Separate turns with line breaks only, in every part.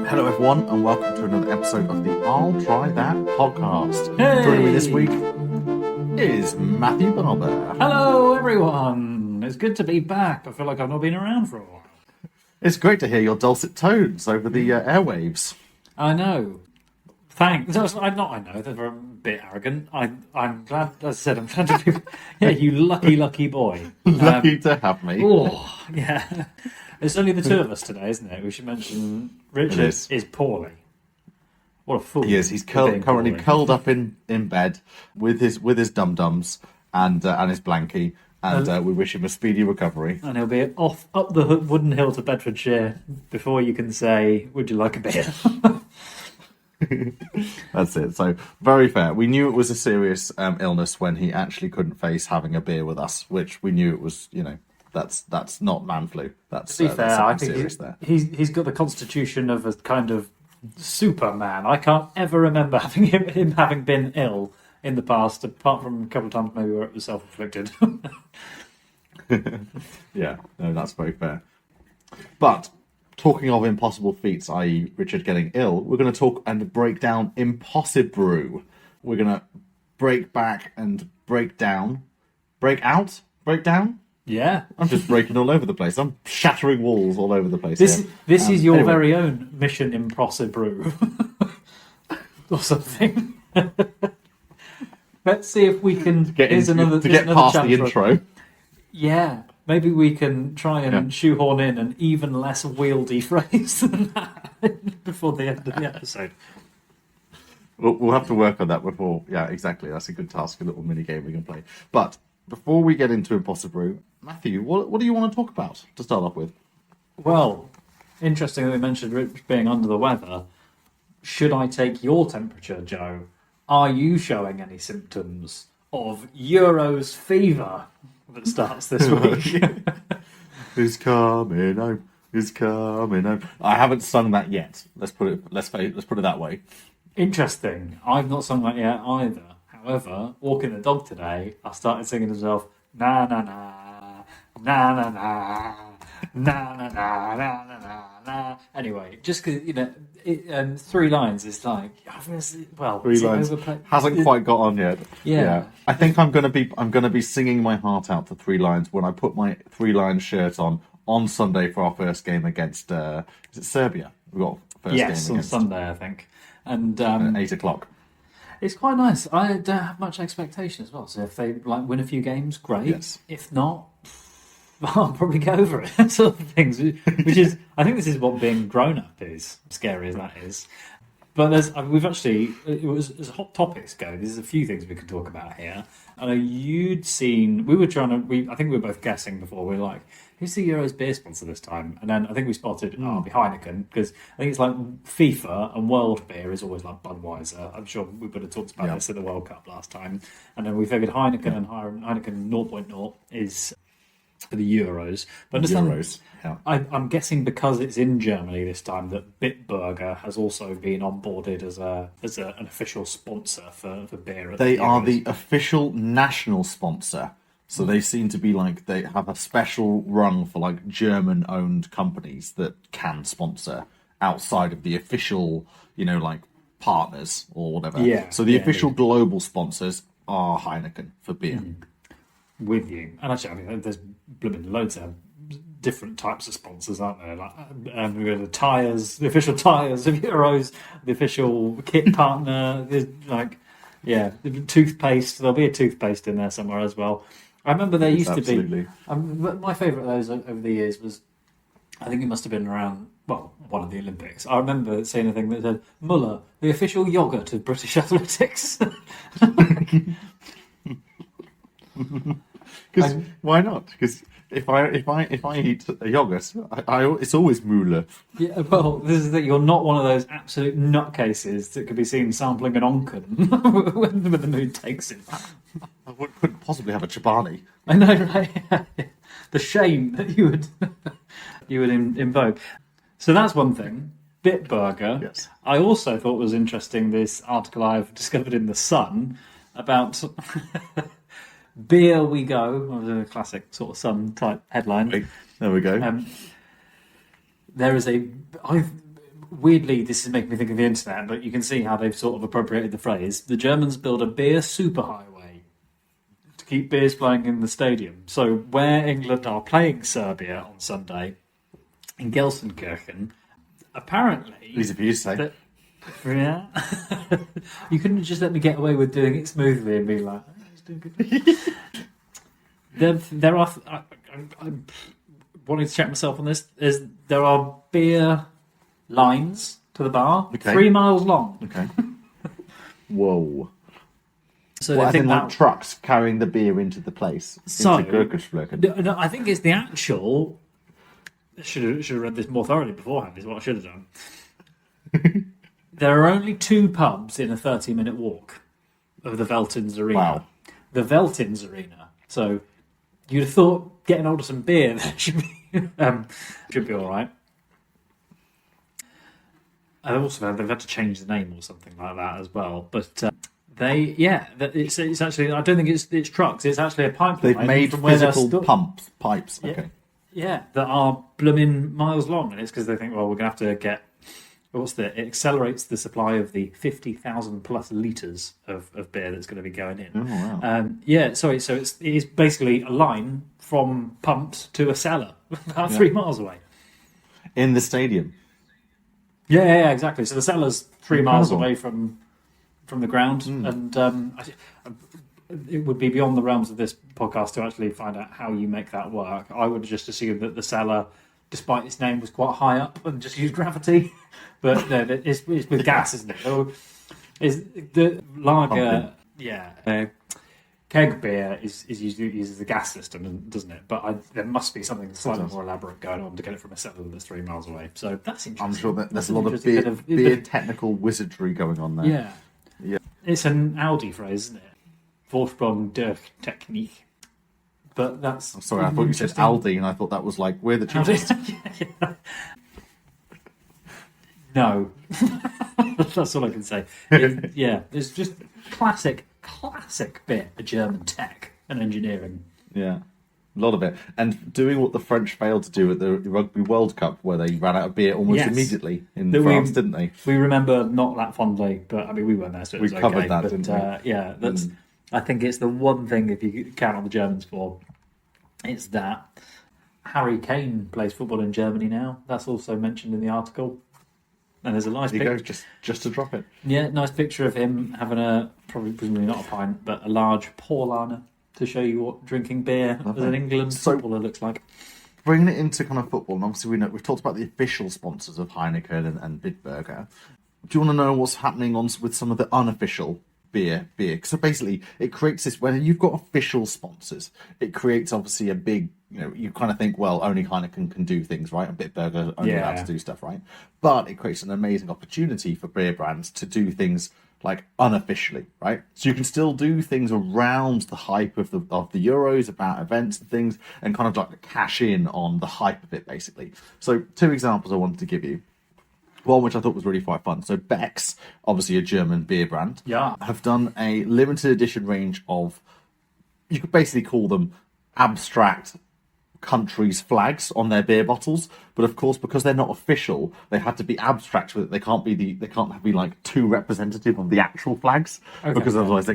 Hello, everyone, and welcome to another episode of the I'll Try That podcast.
Hey!
Joining me this week is Matthew Barber.
Hello, everyone. It's good to be back. I feel like I've not been around for a while.
It's great to hear your dulcet tones over the airwaves.
I know. Thanks. I know they're a bit arrogant. I'm glad. As I said, I'm glad to be. Yeah, you lucky boy.
Lucky to have me.
Oh, yeah. It's only the two of us today, isn't it? We should mention Richard is poorly. What a fool!
He is. He's
for being
currently
poorly.
curled up in bed with his dum dums and his blankie, and we wish him a speedy recovery.
And he'll be off up the wooden hill to Bedfordshire before you can say, "Would you like a beer?"
That's it. So very fair. We knew it was a serious illness when he actually couldn't face having a beer with us, which we knew it was. That's not man flu. That's
To be fair,
that's
I
something
think
serious there.
he's got the constitution of a kind of Superman. I can't ever remember him having been ill in the past, apart from a couple of times maybe where it was self-inflicted.
Yeah, no, that's very fair. But talking of impossible feats, i.e., Richard getting ill, we're going to talk and break down Impossibrew. We're going to break back and break down, break out, break down.
Yeah,
I'm just breaking all over the place. I'm shattering walls all over the place.
this is your
anyway.
very own Mission Impossibrew or something. Let's see if we can
Get
here's another
past
chance
the
for-
intro.
Yeah, maybe we can try and shoehorn in an even less wieldy phrase than that before the end of the episode.
We'll have to work on that before. Yeah, exactly. That's a good task, a little mini game we can play. But before we get into Impossibrew, Matthew, what do you want to talk about to start off with?
Well, interesting that we mentioned Rich being under the weather. Should I take your temperature, Joe? Are you showing any symptoms of Euros fever that starts this week?
He's coming home. He's coming home. I haven't sung that yet. Let's put it that way.
Interesting. I've not sung that yet either. However, walking the dog today, I started singing to myself, na na na, na na na, na na na, na na na. Anyway, just because, 3 lines is like, well,
3 lines hasn't quite got on yet.
Yeah.
I think I'm gonna be singing my heart out to 3 lines when I put my 3-line shirt on Sunday for our first game against is it Serbia? We've got first
Yes,
game
on
against
Sunday, I think. And
at 8:00.
it's quite nice. I don't have much expectation as well. So if they win a few games, great.
Yes.
If not, I'll probably get over it. Sort of things. Which is, I think this is what being grown up is. Scary as that is. But we've actually, as hot topics go, there's a few things we could talk about here. I know you'd seen, I think we were both guessing before, we were like, who's the Euros beer sponsor this time? And then I think we spotted, it'll be Heineken, because I think it's like FIFA and world beer is always like Budweiser. I'm sure we would have talked about this at the World Cup last time. And then we figured Heineken and Heineken 0.0 is for the Euros. But understand,
Euros. Yeah.
I'm guessing because it's in Germany this time that Bitburger has also been onboarded as an official sponsor for beer.
They are the official national sponsor. So they seem to be like they have a special rung for like German-owned companies that can sponsor outside of the official, like partners or whatever.
Yeah,
So the
yeah,
official global sponsors are Heineken for beer.
With you. And actually, I mean, there's blooming loads of different types of sponsors, aren't there? Like we've got the tyres, the official tyres of Euros, the official kit partner. There's the toothpaste. There'll be a toothpaste in there somewhere as well. I remember there used to be. My favourite of those over the years was, I think it must have been around, one of the Olympics. I remember seeing a thing that said, Muller, the official yoghurt of British athletics.
Because why not? Because if I eat a yogurt, it's always Müller.
Yeah, well, this is that you're not one of those absolute nutcases that could be seen sampling an Onken when the mood takes him.
I couldn't possibly have a Chobani.
I know, right? The shame that you would invoke. So that's one thing. Bitburger.
Yes.
I also thought was interesting this article I've discovered in The Sun about Beer We Go, a classic sort of Sun type headline.
There we go.
There is weirdly, this is making me think of the internet, but you can see how they've sort of appropriated the phrase. The Germans build a beer superhighway to keep beers flowing in the stadium. So where England are playing Serbia on Sunday in Gelsenkirchen, apparently...
Easy for you to say.
Yeah. You couldn't just let me get away with doing it smoothly and be like, oh, he's doing good. There are... I'm wanting to check myself on this. There are beer lines to the bar, 3 miles long.
Okay. Whoa.
So
What,
they
I
think
like
that...
trucks carrying the beer into the place?
So,
into Gurkenschlöcken.
no, I think it's the actual... Should have read this more thoroughly beforehand, is what I should have done. There are only 2 pubs in a 30-minute walk of the Veltins Arena.
Wow.
The Veltins Arena. So you'd have thought getting hold of some beer there should be all right. I also they've had to change the name or something like that as well. But it's actually, I don't think it's trucks. It's actually a pipeline.
They've made
from where
physical pipes. Okay.
Yeah, that are blooming miles long, and it's because they think, well, we're going to have to get. It accelerates the supply of the 50,000 plus litres of beer that's going to be going in.
Oh, wow.
So it is basically a line from pumps to a cellar, about 3 miles away.
In the stadium.
Yeah, exactly. So the cellar's 3 miles away from the ground, and it would be beyond the realms of this podcast to actually find out how you make that work. I would just assume that the cellar, despite its name, was quite high up and just used gravity. But no, it's with gas, isn't it? So is the lager? Keg beer uses the gas system, doesn't it? But there must be something slightly more elaborate going on to get it from a cellar that's 3 miles away. So that's interesting.
I'm sure that there's a lot of beer technical wizardry going on there.
Yeah. It's an Audi phrase, isn't it? Vorsprung durch Technik. But that's...
I'm sorry, I thought you said Aldi, and I thought that was like, we're the cheapest.
No. That's all I can say. It's just classic bit of German tech and engineering.
Yeah, a lot of it. And doing what the French failed to do at the Rugby World Cup, where they ran out of beer almost immediately in France, didn't they?
We remember not that fondly, but I mean, we weren't there, so it was
covered
okay.
that,
but,
didn't we?
Yeah, that's. I think it's the one thing, if you count on the Germans for, it's that. Harry Kane plays football in Germany now. That's also mentioned in the article. And there's a nice picture.
Just to drop it.
Yeah, nice picture of him having presumably not a pint, but a large Paulaner to show you what drinking beer as an England footballer looks like.
Bringing it into kind of football, and obviously we've talked about the official sponsors of Heineken and Bitburger. Do you want to know what's happening with some of the unofficial beer? So basically, it creates this, when you've got official sponsors, it creates obviously a big, you kind of think, well, only Heineken can do things, right? And Bitburger only allowed to do stuff, right? But it creates an amazing opportunity for beer brands to do things like unofficially, right? So you can still do things around the hype of the Euros, about events and things, and kind of like cash in on the hype of it, basically. So 2 examples I wanted to give you. One which I thought was really quite fun. So Beck's, obviously a German beer brand, have done a limited edition range of, you could basically call them abstract countries' flags on their beer bottles. But of course, because they're not official, they had to be abstract with it. They can't be like too representative of the actual flags, because otherwise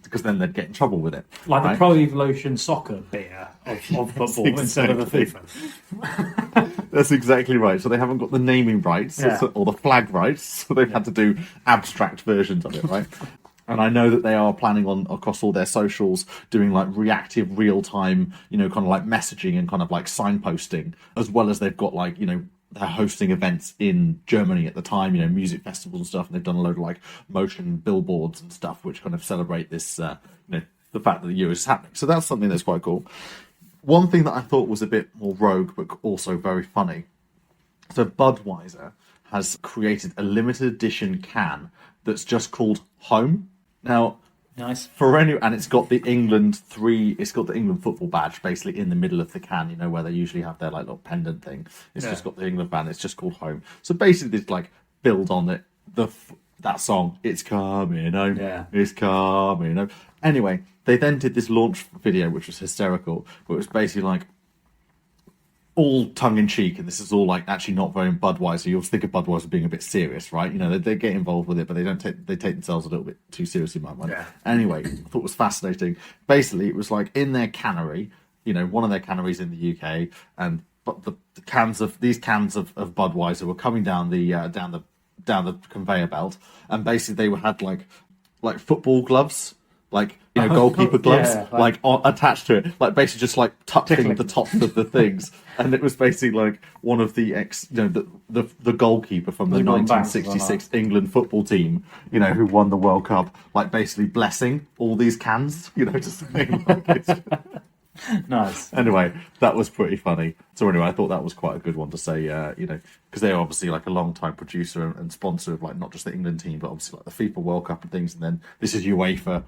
because then they'd get in trouble with it.
Like the Pro Evolution soccer beer of football instead of the FIFA.
That's exactly right. So they haven't got the naming rights or the flag rights, so they've had to do abstract versions of it, right? And I know that they are planning on, across all their socials, doing like reactive, real-time, kind of like messaging and kind of like signposting, as well as they've got like, they're hosting events in Germany at the time, music festivals and stuff, and they've done a load of like motion billboards and stuff, which kind of celebrate this, the fact that the Euros is happening. So that's something that's quite cool. One thing that I thought was a bit more rogue, but also very funny. So Budweiser has created a limited edition can that's just called Home. Now,
nice.
And it's got the England football badge basically in the middle of the can, where they usually have their like little pendant thing. It's just got the England band. It's just called Home. So basically, it's like build on it. That song, It's Coming Home.
Yeah.
It's Coming Home. Anyway, they then did this launch video, which was hysterical. But it was basically like, all tongue in cheek, and this is all like actually not very Budweiser. You'll think of Budweiser being a bit serious, right? You know, they get involved with it, but they take themselves a little bit too seriously, in my mind.
Yeah.
Anyway, I thought it was fascinating. Basically, it was like in their cannery, you know, one of their canneries in the UK, and but the cans of Budweiser were coming down the conveyor belt, and basically they had like football gloves, like, you know, goalkeeper gloves,
yeah,
attached to it, like basically just like touching
tickling.
the tops of the things, and it was basically like one of the the goalkeeper from the
Was it
1966 England football team, you know, who won the World Cup, like basically blessing all these cans, you know, just saying like it's...
Nice.
Anyway, that was pretty funny. So anyway, I thought that was quite a good one to say, you know, because they're obviously like a long-time producer and sponsor of like not just the England team, but obviously like the FIFA World Cup and things. And then this is UEFA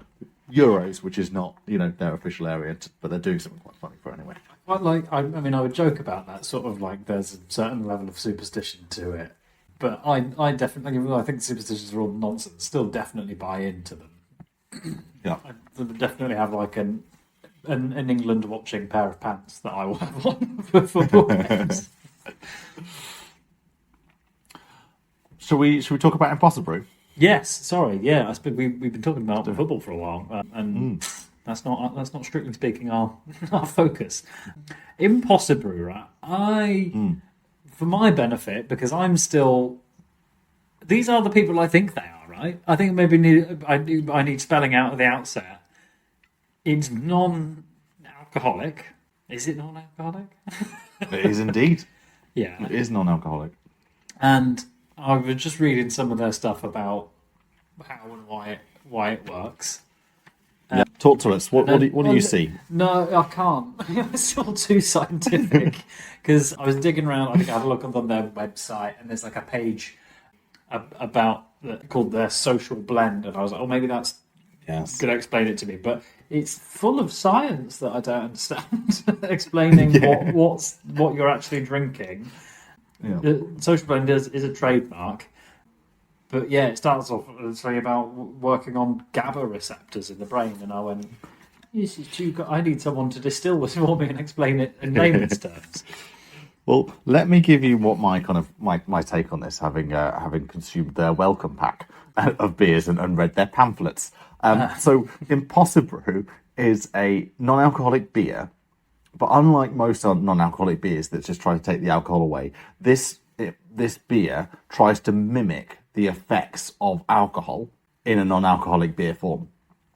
Euros, which is not, you know, their official area, but they're doing something quite funny for it anyway.
I mean, I would joke about that, sort of like there's a certain level of superstition to it. But I definitely, I think superstitions are all nonsense, still definitely buy into them.
Yeah.
I definitely have like an England watching pair of pants that I will have on for football games.
Shall we talk about Impossibrew?
Yes, sorry, yeah. We've been talking about football for a while, and that's not strictly speaking our focus. Impossibrew, right? For my benefit, because I'm still. These are the people I think they are, right? I think maybe I need spelling out at the outset. It's non-alcoholic. Is it non-alcoholic?
It is indeed.
Yeah,
It is non-alcoholic.
and I was just reading some of their stuff about how and why it works.
Yeah. Talk to us. What do you see?
No, I can't. It's all too scientific. Because I was digging around. I think I had a look on their website, and there's like a page called their social blend, and I was like, oh, maybe that's
Yes.
going to explain it to me. But it's full of science that I don't understand. Explaining what you're actually drinking.
Yeah.
The social blend is a trademark. But yeah, it starts off saying about working on GABA receptors in the brain, and I went, "This is too. I need someone to distill this for me and explain it in layman's terms."
Well, let me give you what my kind of my take on this, having consumed their welcome pack of beers and read their pamphlets. So, Impossibrew is a non-alcoholic beer, but unlike most non-alcoholic beers that just try to take the alcohol away, this beer tries to mimic the effects of alcohol in a non-alcoholic beer form.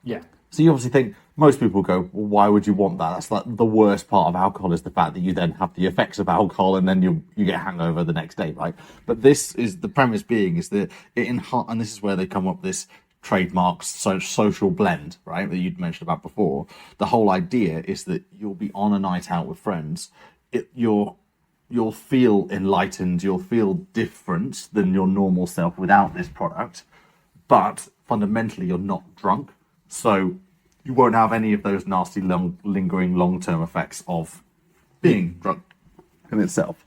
Yeah.
So you obviously think, most people go, well, why would you want that? That's like the worst part of alcohol is the fact that you then have the effects of alcohol and then you get hangover the next day, right? But this is, the premise being is that and this is where they come up with this trademark social blend, right, that you'd mentioned about before. The whole idea is that you'll be on a night out with friends. You'll feel enlightened, you'll feel different than your normal self without this product, but fundamentally you're not drunk, so you won't have any of those nasty, lingering, long-term effects of being drunk in itself.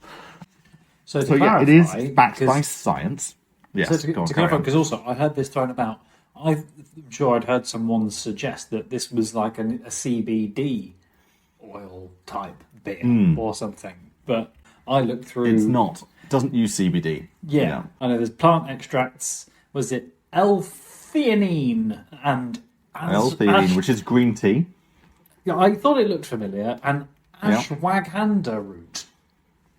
So
yeah, it is backed by science. Yes,
so to clarify, because also I heard this thrown about. I'm sure I'd heard someone suggest that this was like a CBD oil type beer or something, but I looked through.
It's not. It doesn't use CBD.
Yeah, I know there's plant extracts. Was it L-theanine and
L-theanine, which is green tea.
Yeah, I thought it looked familiar, and ashwagandha root.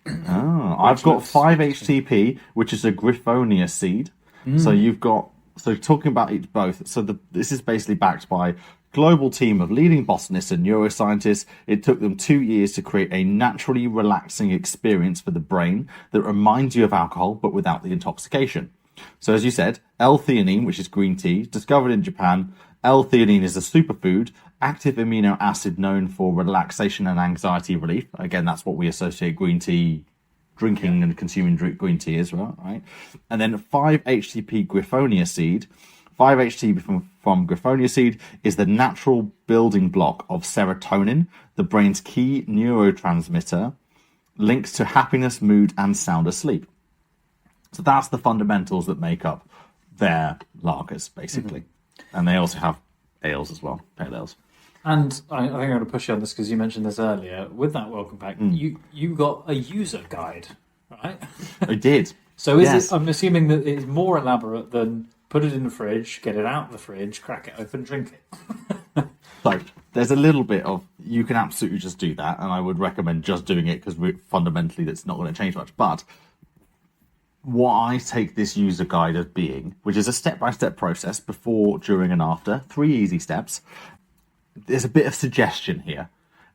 I've got 5-HTP, which is a griffonia seed. So you've got. So talking about each both. So this is basically backed by global team of leading botanists and neuroscientists. It took them 2 years to create a naturally relaxing experience for the brain that reminds you of alcohol, but without the intoxication. So as you said, L-theanine, which is green tea, discovered in Japan. L-theanine is a superfood, active amino acid known for relaxation and anxiety relief. Again, that's what we associate green tea, drinking and consuming green tea as well, right? And then 5-HTP griffonia seed. 5-HTP from griffonia seed is the natural building block of serotonin, the brain's key neurotransmitter, linked to happiness, mood, and sound asleep. So that's the fundamentals that make up their lagers, basically. And they also have ales as well, pale ales.
And I think I'm going to push you on this because you mentioned this earlier. With that welcome pack, you got a user guide, right?
I did.
So is
Yes.
it? I'm assuming that it's more elaborate than put it in the fridge, get it out of the fridge, crack it open, drink it.
So there's a little bit of, you can absolutely just do that, and I would recommend just doing it because fundamentally that's not going to change much. But what I take this user guide as being, which is a step-by-step process before, during, and after, 3 easy steps. There's a bit of suggestion here,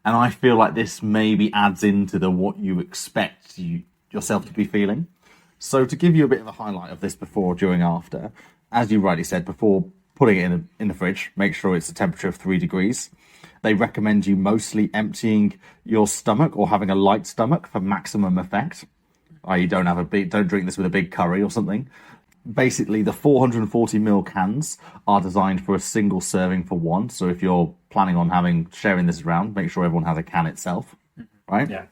and I feel like this maybe adds into the what you expect yourself to be feeling. So to give you a bit of a highlight of this before, during, after, as you rightly said, before putting it in the fridge, make sure it's a temperature of 3 degrees. They recommend you mostly emptying your stomach or having a light stomach for maximum effect. I.e., don't drink this with a big curry or something. Basically, the 440ml cans are designed for a single serving for one. So if you're planning on sharing this around, make sure everyone has a can itself, right?
Yeah.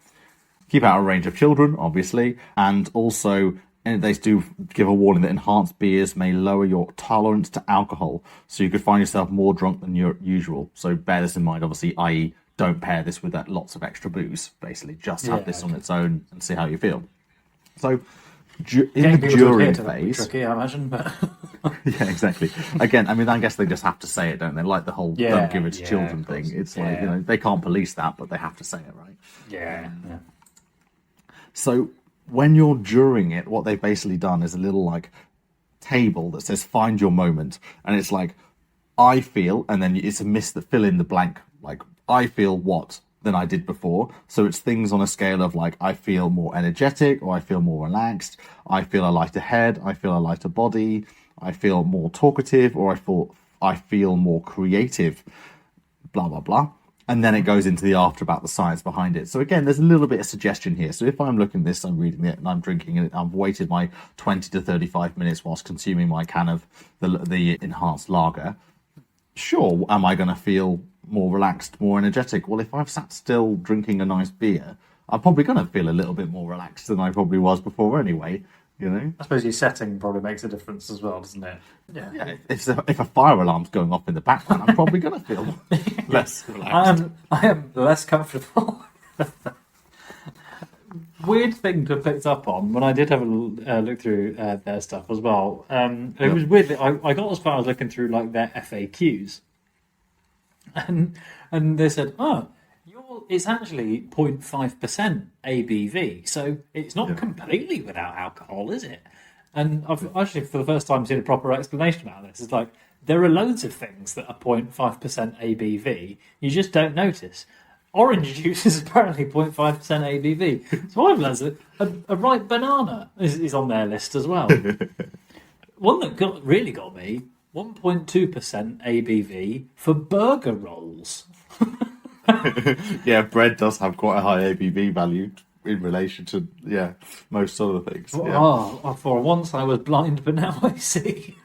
Keep out of range of children, obviously, and also they do give a warning that enhanced beers may lower your tolerance to alcohol, so you could find yourself more drunk than usual. So bear this in mind, obviously, i.e., don't pair this with lots of extra booze. Basically, just have this on its own and see how you feel. So in the during phase,
tricky, I imagine, but
yeah, exactly. Again, I mean, I guess they just have to say it, don't they? Like the whole "don't give it to children" thing. It's like they can't police that, but they have to say it, right?
Yeah.
So when you're during it, what they've basically done is a little like table that says "find your moment," and it's like I feel, and then it's a fill in the blank. Like I feel what than I did before. So it's things on a scale of like, I feel more energetic, or I feel more relaxed. I feel a lighter head. I feel a lighter body. I feel more talkative, or I feel more creative, blah, blah, blah. And then it goes into the after about the science behind it. So again, there's a little bit of suggestion here. So if I'm looking at this, I'm reading it and I'm drinking it, I've waited my 20 to 35 minutes whilst consuming my can of the enhanced lager. Sure, am I going to feel more relaxed, more energetic? Well, if I've sat still drinking a nice beer, I'm probably going to feel a little bit more relaxed than I probably was before anyway, you know?
I suppose your setting probably makes a difference as well, doesn't it?
Yeah, if a fire alarm's going off in the background, I'm probably going to feel less relaxed.
I am less comfortable. Weird thing to have picked up on when I did have a look through their stuff as well. It was weird that I got as far as looking through like their FAQs, and they said, it's actually 0.5% ABV, so it's not completely without alcohol, is it? And I've actually, for the first time, seen a proper explanation about this. It's like, there are loads of things that are 0.5% ABV, you just don't notice. Orange juice is apparently 0.5% ABV. So I've learned that a ripe banana is on their list as well. One that really got me, 1.2% ABV for burger rolls.
Yeah, bread does have quite a high ABV value in relation to most other things.
For once I was blind, but now I see.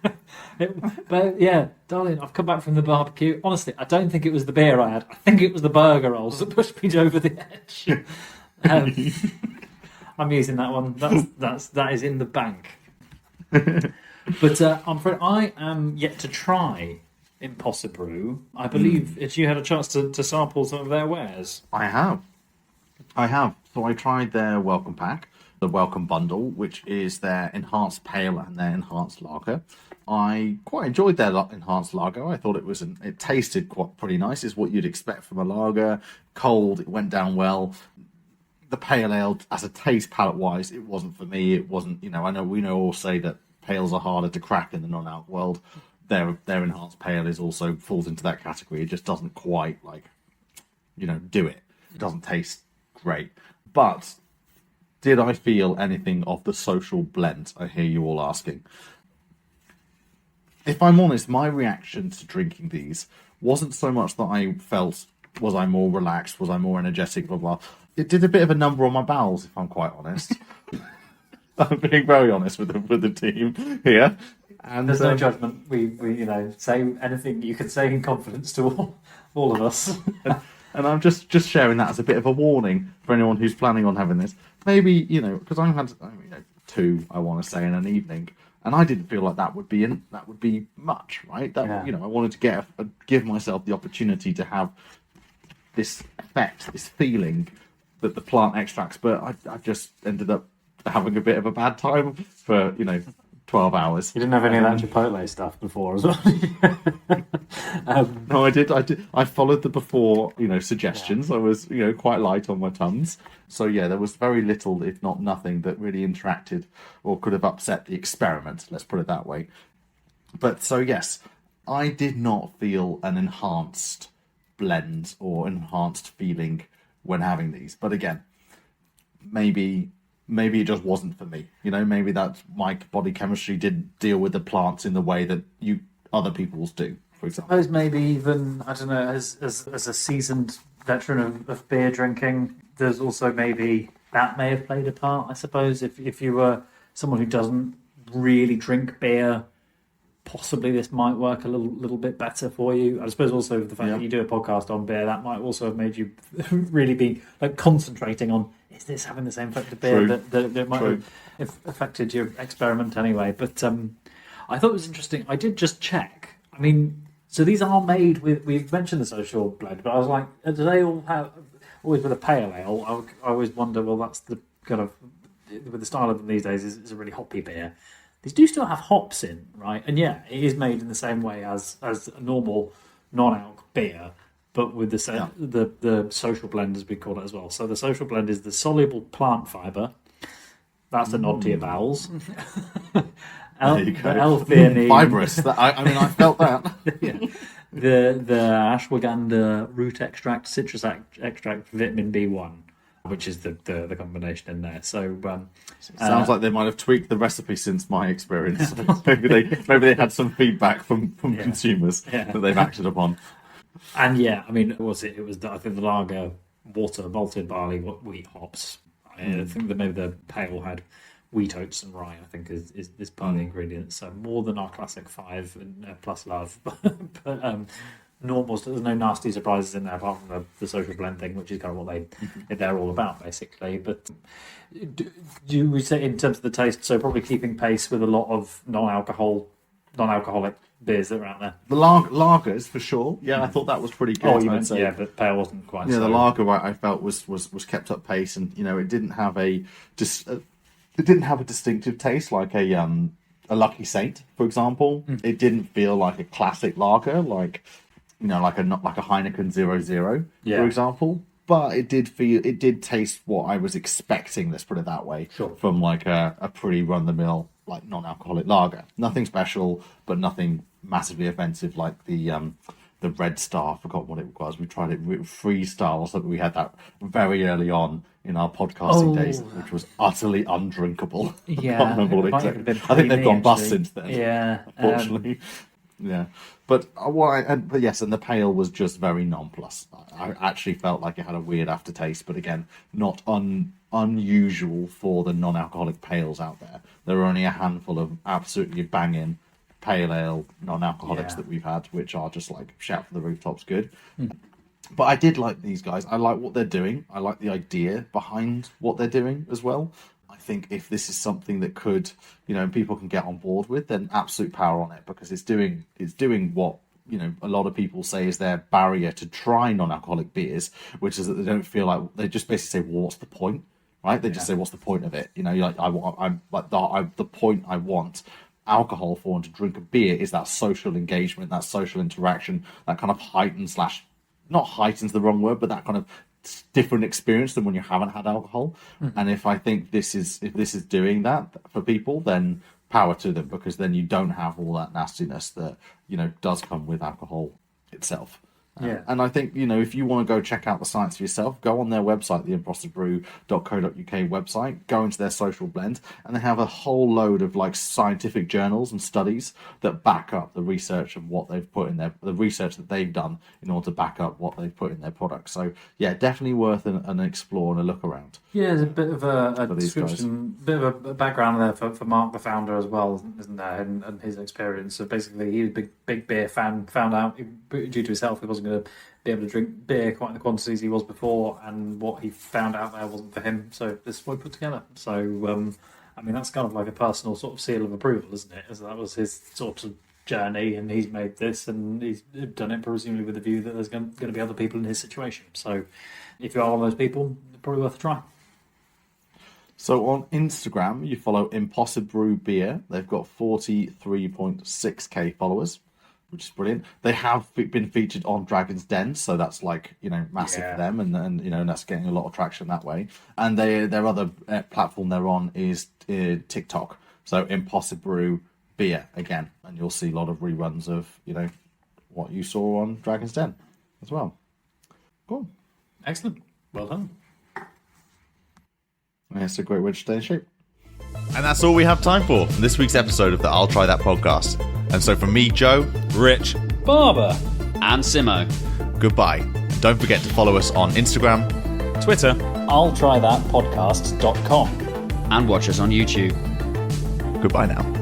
But yeah, darling, I've come back from the barbecue. Honestly, I don't think it was the beer I had. I think it was the burger rolls that pushed me over the edge. I'm using that one. That is in the bank. But I'm afraid I am yet to try Impossibrew. I believe you had a chance to sample some of their wares.
I have. So I tried their welcome pack, the welcome bundle, which is their enhanced pale and their enhanced lager. I quite enjoyed their enhanced lager. I thought it tasted pretty nice. It's what you'd expect from a lager. Cold, it went down well. The pale ale, as a taste palate wise, it wasn't for me. It wasn't, we all say that pales are harder to crack in the non-alc world. Their enhanced pale also falls into that category. It just doesn't quite do it. It doesn't taste great. But did I feel anything of the social blend? I hear you all asking. If I'm honest, my reaction to drinking these wasn't so much that I felt, was I more relaxed, was I more energetic, blah, blah. It did a bit of a number on my bowels, if I'm quite honest. I'm being very honest with the team here. And
there's no judgment. We say anything you can say in confidence to all of us.
And I'm just sharing that as a bit of a warning for anyone who's planning on having this. Maybe, because 2, I want to say, in an evening. And I didn't feel like that would be much, right? That
Yeah.
I wanted to give myself the opportunity to have this effect, this feeling that the plant extracts, but I just ended up having a bit of a bad time for 12 hours.
You didn't have any of that Chipotle stuff before as well.
No, I did. I followed the before, suggestions. I was, quite light on my tums. So yeah, there was very little, if not nothing, that really interacted or could have upset the experiment. Let's put it that way. But so yes, I did not feel an enhanced blend or enhanced feeling when having these. But again, maybe it just wasn't for me. Maybe that my body chemistry didn't deal with the plants in the way that other people's do, for
I
example.
suppose maybe even, I don't know, as a seasoned veteran of beer drinking, there's also maybe that may have played a part. I suppose if you were someone who doesn't really drink beer, possibly this might work a little bit better for you. I suppose also the fact that you do a podcast on beer, that might also have made you really be like concentrating on, is this having the same effect of beer that might have affected your experiment anyway. But I thought it was interesting. I did just check. I mean, so these are made with, we've mentioned the social blend, but I was like, do they all have, always with a pale ale? I always wonder, well, that's the kind of, with the style of them these days, is a really hoppy beer. These do still have hops in, right? And yeah, it is made in the same way as a normal non-alc beer, but with the social blend, as we call it as well. So the social blend is the soluble plant fiber. That's a nod to your bowels.
There you go.
L-theanine.
Fibrous. I felt that.
Yeah. The ashwagandha root extract, citrus extract, vitamin B1, which is the combination in there. So
Sounds like they might have tweaked the recipe since my experience. maybe they had some feedback from consumers that they've acted upon.
And yeah, I mean, it was I think the lager, water, malted barley, wheat, hops. I think that maybe the pale had wheat, oats, and rye. I think is part of the ingredients. So more than our classic 5 and plus love, but normal. So there's no nasty surprises in there apart from the social blend thing, which is kind of what they're all about basically. But do we say in terms of the taste? So probably keeping pace with a lot of non-alcoholic beers that are out there.
The lagers for sure. Yeah, I thought that was pretty good.
Oh, you meant but pale wasn't quite.
Yeah,
so.
the lager I felt was kept up pace, and it didn't have a distinctive taste like a Lucky Saint, for example. It didn't feel like a classic lager, like like a Heineken 0.0, for example. But it did taste what I was expecting. Let's put it that way.
Sure.
From like a pretty run the mill like non-alcoholic lager. Nothing special, but nothing massively offensive like the Red Star. I forgot what it was. We tried it with Freestyle or something. We had that very early on in our podcasting days, which was utterly undrinkable.
Yeah,
I can't remember what exactly. I think they've gone bust since then.
Yeah,
unfortunately. Yeah, but yes, and the pale was just very nonplus. I actually felt like it had a weird aftertaste, but again, not unusual for the non-alcoholic pales out there. There are only a handful of absolutely banging pale ale non-alcoholics that we've had, which are just like shout from the rooftops good. But I did like these guys. I like what they're doing. I like the idea behind what they're doing as well. I think if this is something that could, people can get on board with, then absolute power on it, because it's doing what, a lot of people say is their barrier to try non-alcoholic beers, which is that they don't feel like, they just basically say, well, what's the point? Right? They just say, what's the point of it? The point I want alcohol for and to drink a beer is that social engagement, that social interaction, that kind of heightens not heightens the wrong word, but that kind of different experience than when you haven't had alcohol. And if I think if this is doing that for people, then power to them, because then you don't have all that nastiness that does come with alcohol itself. And I think, if you want to go check out the science for yourself, go on their website, the impossibrew.co.uk website, go into their social blend, and they have a whole load of like scientific journals and studies that back up the research of what they've put in the research that they've done in order to back up what they've put in their products. So yeah, definitely worth an explore and a look around.
Yeah, there's a bit of a description, bit of a background there for Mark, the founder, as well, isn't there, and his experience. So basically, he was a big beer fan. Found out due to his health, he wasn't going to be able to drink beer quite in the quantities he was before, and what he found out there wasn't for him. So this is what he put together. So I mean, that's kind of like a personal sort of seal of approval, isn't it? As that was his sort of journey, and he's made this, and he's done it presumably with the view that there's going to be other people in his situation. So, if you are one of those people, it's probably worth a try.
So on Instagram, you follow Impossibrew Beer. They've got 43.6k followers, which is brilliant. They have been featured on Dragon's Den, so that's like, massive for them, and that's getting a lot of traction that way. And their other platform they're on is TikTok. So Impossibrew Beer again, and you'll see a lot of reruns of what you saw on Dragon's Den as well. Cool,
excellent, well done.
It's a great way to stay in shape.
And that's all we have time for this week's episode of the I'll Try That podcast. And so from me, Joe, Rich,
Barber,
and Simo,
goodbye. Don't forget to follow us on Instagram,
Twitter,
I'll try that podcast.com,
and watch us on YouTube.
Goodbye now.